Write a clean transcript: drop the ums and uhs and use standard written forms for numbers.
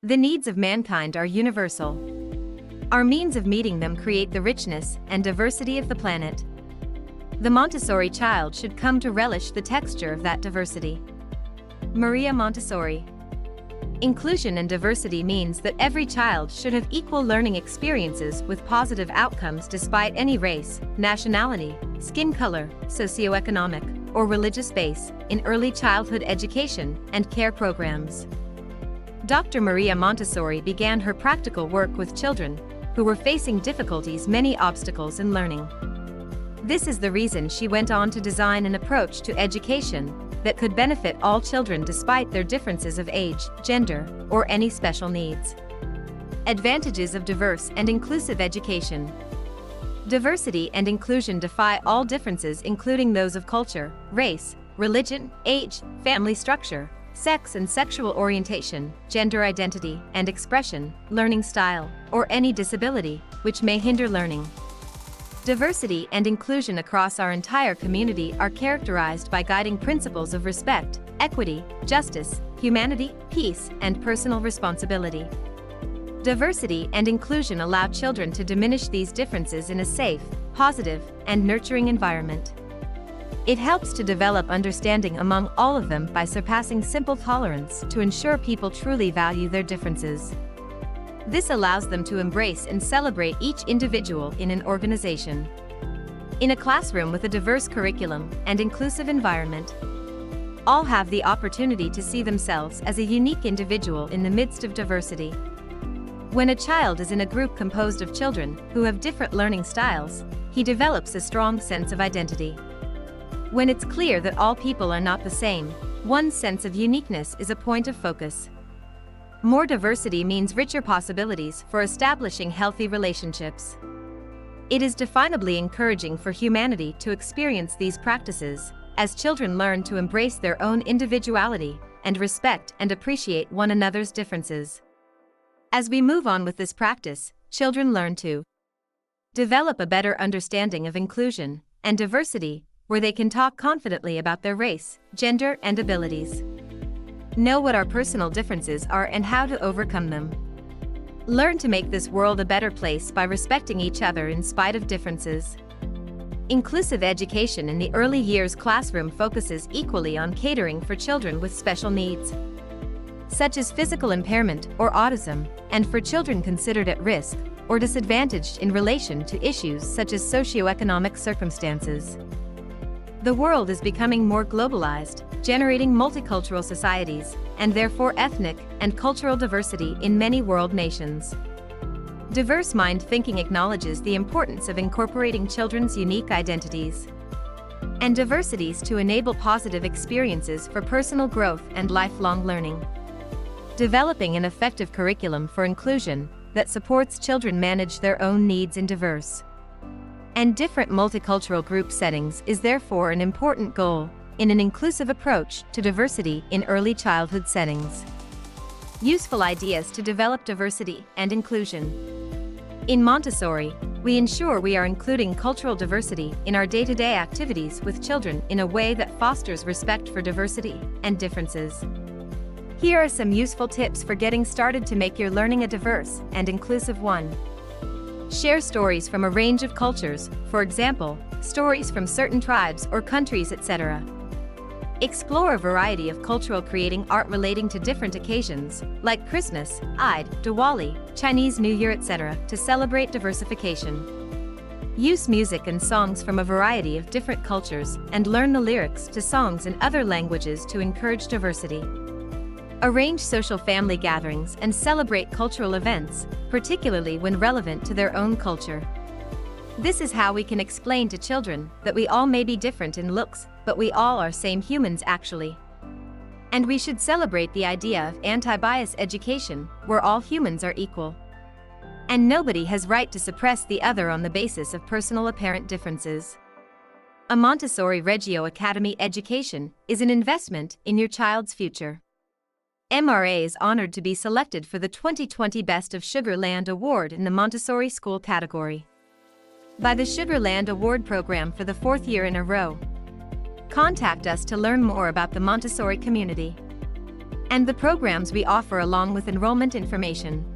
The needs of mankind are universal. Our means of meeting them create the richness and diversity of the planet. The Montessori child should come to relish the texture of that diversity. Maria Montessori. Inclusion and diversity means that every child should have equal learning experiences with positive outcomes despite any race, nationality, skin color, socioeconomic, or religious base, in early childhood education and care programs. Dr. Maria Montessori began her practical work with children who were facing difficulties, many obstacles in learning. This is the reason she went on to design an approach to education that could benefit all children despite their differences of age, gender, or any special needs. Advantages of diverse and inclusive education. Diversity and inclusion defy all differences, including those of culture, race, religion, age, family structure, sex and sexual orientation, gender identity and expression, learning style, or any disability, which may hinder learning. Diversity and inclusion across our entire community are characterized by guiding principles of respect, equity, justice, humanity, peace, and personal responsibility. Diversity and inclusion allow children to diminish these differences in a safe, positive, and nurturing environment. It helps to develop understanding among all of them by surpassing simple tolerance to ensure people truly value their differences. This allows them to embrace and celebrate each individual in an organization. In a classroom with a diverse curriculum and inclusive environment, all have the opportunity to see themselves as a unique individual in the midst of diversity. When a child is in a group composed of children who have different learning styles, he develops a strong sense of identity. When it's clear that all people are not the same, one's sense of uniqueness is a point of focus. More diversity means richer possibilities for establishing healthy relationships. It is definably encouraging for humanity to experience these practices, as children learn to embrace their own individuality and respect and appreciate one another's differences. As we move on with this practice, children learn to develop a better understanding of inclusion and diversity, where they can talk confidently about their race, gender, and abilities. Know what our personal differences are and how to overcome them. Learn to make this world a better place by respecting each other in spite of differences. Inclusive education in the early years classroom focuses equally on catering for children with special needs, such as physical impairment or autism, and for children considered at risk or disadvantaged in relation to issues such as socioeconomic circumstances. The world is becoming more globalized, generating multicultural societies, and therefore ethnic and cultural diversity in many world nations. Diverse mind thinking acknowledges the importance of incorporating children's unique identities and diversities to enable positive experiences for personal growth and lifelong learning. Developing an effective curriculum for inclusion that supports children manage their own needs in diverse and different multicultural group settings is therefore an important goal in an inclusive approach to diversity in early childhood settings. Useful ideas to develop diversity and inclusion. In Montessori, we ensure we are including cultural diversity in our day-to-day activities with children in a way that fosters respect for diversity and differences. Here are some useful tips for getting started to make your learning a diverse and inclusive one. Share stories from a range of cultures, for example, stories from certain tribes or countries, etc. Explore a variety of cultural creating art relating to different occasions, like Christmas, Eid, Diwali, Chinese New Year, etc., to celebrate diversification. Use music and songs from a variety of different cultures and learn the lyrics to songs in other languages to encourage diversity. Arrange social family gatherings and celebrate cultural events, particularly when relevant to their own culture. This is how we can explain to children that we all may be different in looks, but we all are same humans actually. And we should celebrate the idea of anti-bias education, where all humans are equal. And nobody has right to suppress the other on the basis of personal apparent differences. A Montessori Reggio Academy education is an investment in your child's future. MRA is honored to be selected for the 2020 Best of Sugar Land Award in the Montessori School category by the Sugar Land Award program for the 4th year in a row. Contact us to learn more about the Montessori community and the programs we offer along with enrollment information.